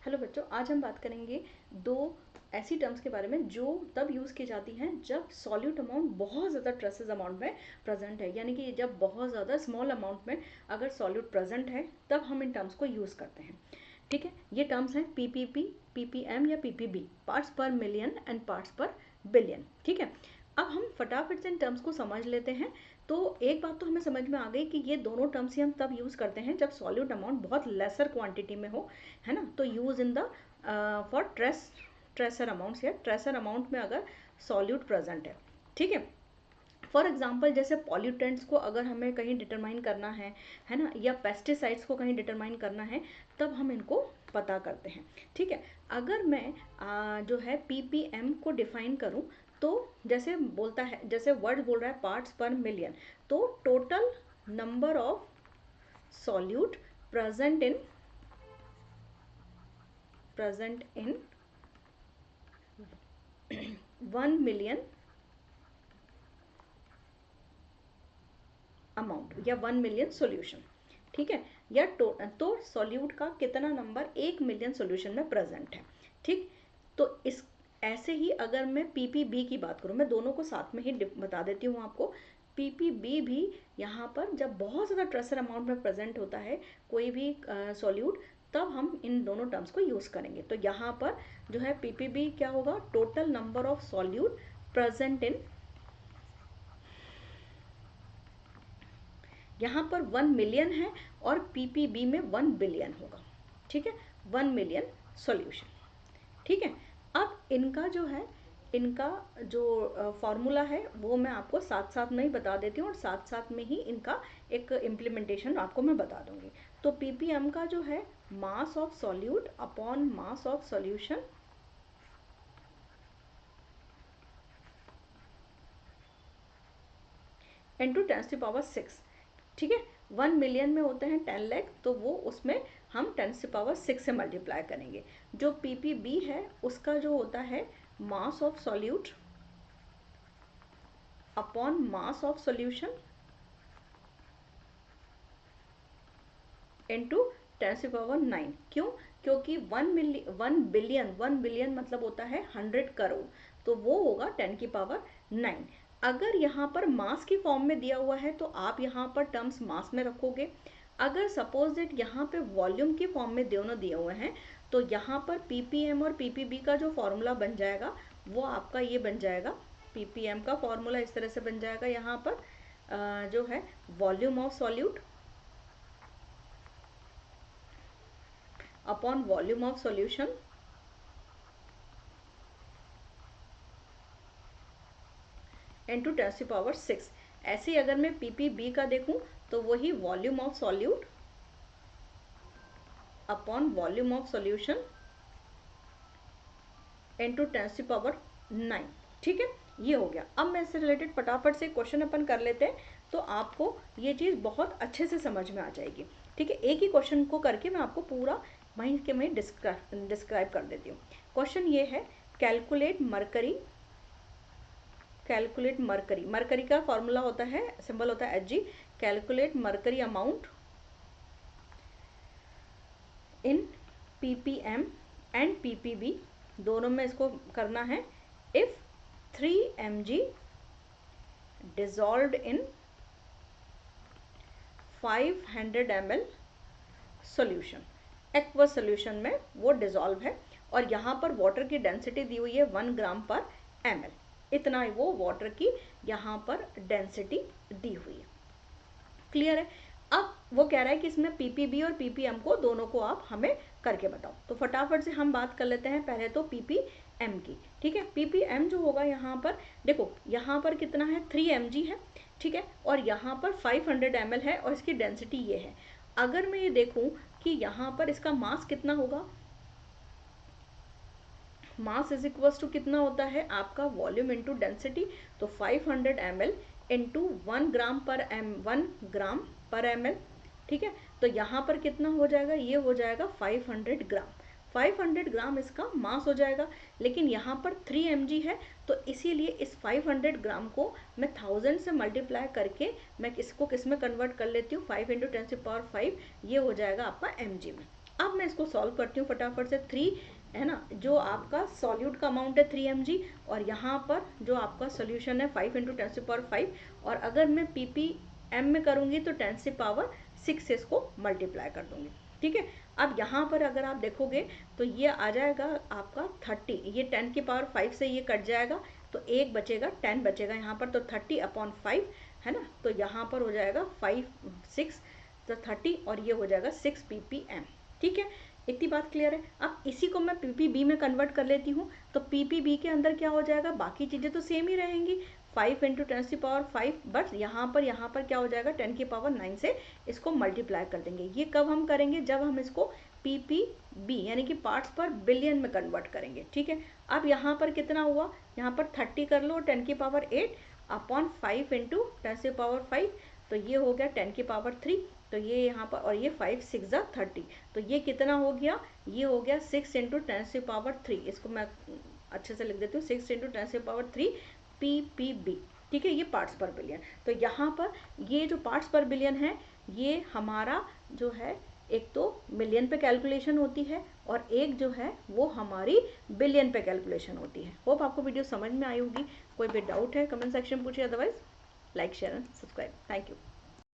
Hello बच्चों, आज हम बात करेंगे दो ऐसी टर्म्स के बारे में जो तब यूज़ की जाती हैं जब सॉल्यूट अमाउंट बहुत ज़्यादा ट्रेसेस अमाउंट में प्रेजेंट है, यानी कि जब बहुत ज़्यादा स्मॉल अमाउंट में अगर सॉल्यूट प्रेजेंट है तब हम इन टर्म्स को यूज़ करते हैं। ठीक है, ये टर्म्स हैं पीपीपी, पीपीएम या पीपीबी, पार्ट्स पर मिलियन एंड पार्ट्स पर बिलियन। ठीक है, अब हम फटाफट से इन टर्म्स को समझ लेते हैं। तो एक बात तो हमें समझ में आ गई कि ये दोनों टर्म्स ही हम तब यूज़ करते हैं जब सॉल्यूट अमाउंट बहुत लेसर क्वांटिटी में हो, है ना। तो use in the for tracer amounts या ट्रेसर अमाउंट में अगर सॉल्यूट प्रेजेंट है। ठीक है, फॉर एग्जाम्पल जैसे पॉल्यूटेंट्स को अगर हमें कहीं डिटरमाइन करना है ना, या पेस्टिसाइड्स को कहीं डिटरमाइन करना है तब हम इनको पता करते हैं। ठीक है, अगर मैं जो है पीपीएम को डिफाइन करूं तो जैसे बोलता है, जैसे वर्ड बोल रहा है पार्ट्स पर मिलियन, तो total number of solute present in 1 million amount या 1 मिलियन सॉल्यूशन। ठीक है, या तो सॉल्यूट का कितना नंबर 1 मिलियन सॉल्यूशन में प्रेजेंट है। ठीक, तो इस ऐसे ही अगर मैं पीपीबी की बात करूं, मैं दोनों को साथ में ही बता देती हूँ आपको। पीपीबी भी यहाँ पर जब बहुत ज़्यादा ट्रेसर अमाउंट में प्रेजेंट होता है कोई भी सॉल्यूट, तब हम इन दोनों टर्म्स को यूज़ करेंगे। तो यहाँ पर जो है पीपीबी क्या होगा, total number of solute present in, यहाँ पर 1 मिलियन है और पीपीबी में 1 बिलियन होगा। ठीक है, 1 मिलियन सॉल्यूशन। ठीक है, अब इनका जो है, इनका जो फॉर्मूला है वो मैं आपको साथ साथ में ही बता देती हूँ और साथ साथ में ही इनका एक इम्प्लीमेंटेशन आपको मैं बता दूंगी। तो पीपीएम का जो है mass of solute upon mass of solution into 10⁻⁶। ठीक है, 1 मिलियन में होते हैं 10 लाख, तो वो उसमें हम 10⁻⁶ से मल्टीप्लाई करेंगे। जो पीपीबी है उसका जो होता है mass of solute upon mass of solution into 10⁹ क्यों? क्योंकि 1 बिलियन मतलब होता है 100 करोड़, तो वो होगा 10⁹। अगर यहाँ पर मास की फॉर्म में दिया हुआ है तो आप यहाँ पर टर्म्स मास में रखोगे। अगर सपोज दैट यहाँ पे वॉल्यूम की फॉर्म में दोनों दिए हुए हैं तो यहाँ पर पीपीएम और पीपीबी का जो फॉर्मूला बन जाएगा वो आपका ये बन जाएगा। पीपीएम का फॉर्मूला इस तरह से बन जाएगा, यहाँ पर जो है volume of solute upon volume of solution into 10⁶। ऐसे ही अगर मैं पीपीबी का देखूं तो वही volume of solute upon volume of solution into 10⁹। ठीक है, ये हो गया। अब मैं इससे रिलेटेड फटाफट से क्वेश्चन अपन कर लेते हैं तो आपको ये चीज़ बहुत अच्छे से समझ में आ जाएगी। ठीक है, एक ही क्वेश्चन को करके मैं आपको पूरा वहीं के वहीं डिस्क्राइब कर देती हूँ। क्वेश्चन ये है, कैलकुलेट मरकरी। मरकरी का फॉर्मूला होता है, सिंबल होता है Hg। Calculate mercury amount in PPM and PPB, दोनों में इसको करना है। If 3 mg dissolved in 500 ml solution, aqueous solution में वो डिजॉल्व है और यहाँ पर वाटर की डेंसिटी दी हुई है 1 ग्राम पर ml, इतना वो वाटर की यहाँ पर डेंसिटी दी हुई है। क्लियर है? अब वो कह रहा है कि इसमें पीपीबी और पीपीएम को दोनों को आप हमें करके बताओ। तो फटाफट से हम बात कर लेते हैं पहले तो पीपीएम की। ठीक है, पीपीएम जो होगा यहाँ पर देखो, यहाँ पर कितना है 3 mg है। ठीक है, और यहाँ पर 500 ml है और इसकी डेंसिटी ये है। अगर मैं ये देखूं कि यहाँ पर इसका मास कितना होगा, मास इज इक्वल्स टू कितना होता है आपका वॉल्यूम इंटू डेंसिटी, तो 500 ml इंटू 1 ग्राम पर ml। ठीक है, तो यहाँ पर कितना हो जाएगा, ये हो जाएगा 500 ग्राम। 500 ग्राम इसका मास हो जाएगा, लेकिन यहाँ पर 3 mg है तो इसीलिए इस 500 ग्राम को मैं 1000 से मल्टीप्लाई करके मैं इसको किस में कन्वर्ट कर लेती हूँ, 5 इंटू 10⁵, ये हो जाएगा आपका mg में। अब मैं इसको सॉल्व करती हूँ फटाफट से। 3 है ना, जो आपका सॉल्यूट का अमाउंट है 3 mg, और यहाँ पर जो आपका सोल्यूशन है 5 × 10⁵, और अगर मैं ppm में करूँगी तो 10⁶ से इसको मल्टीप्लाई कर दूँगी। ठीक है, अब यहाँ पर अगर आप देखोगे तो ये आ जाएगा आपका 30, ये 10⁵ से ये कट जाएगा तो 1 बचेगा, 10 बचेगा यहाँ पर, तो 30/5 है ना, तो यहाँ पर हो जाएगा 5 6 तो 30, और ये हो जाएगा 6 ppm। ठीक है, इतनी बात क्लियर है। अब इसी को मैं ppb में कन्वर्ट कर लेती हूँ, तो ppb के अंदर क्या हो जाएगा, बाकी चीज़ें तो सेम ही रहेंगी, 5 × 10⁵, बट यहाँ पर क्या हो जाएगा, 10⁹ से इसको मल्टीप्लाई कर देंगे। ये कब हम करेंगे, जब हम इसको ppb यानी कि पार्ट्स पर बिलियन में कन्वर्ट करेंगे। ठीक है, अब यहाँ पर कितना हुआ, यहाँ पर 30 कर लो, 10⁸/5 × 10⁵, तो ये हो गया 10⁵, तो ये यहाँ पर, और ये 5 6 30, तो ये कितना हो गया, ये हो गया 6 × 10⁵, इसको मैं अच्छे से लिख देती हूँ, 6 × 10⁵ ppb। ठीक है, ये पार्ट्स पर बिलियन। तो यहाँ पर ये जो पार्ट्स पर बिलियन है, ये हमारा जो है, एक तो मिलियन पे कैलकुलेशन होती है, और एक जो है वो हमारी बिलियन पे कैलकुलेशन होती है। होप आपको वीडियो समझ में आई होगी। कोई भी डाउट है कमेंट सेक्शन में पूछिए, otherwise like share and subscribe. Thank you.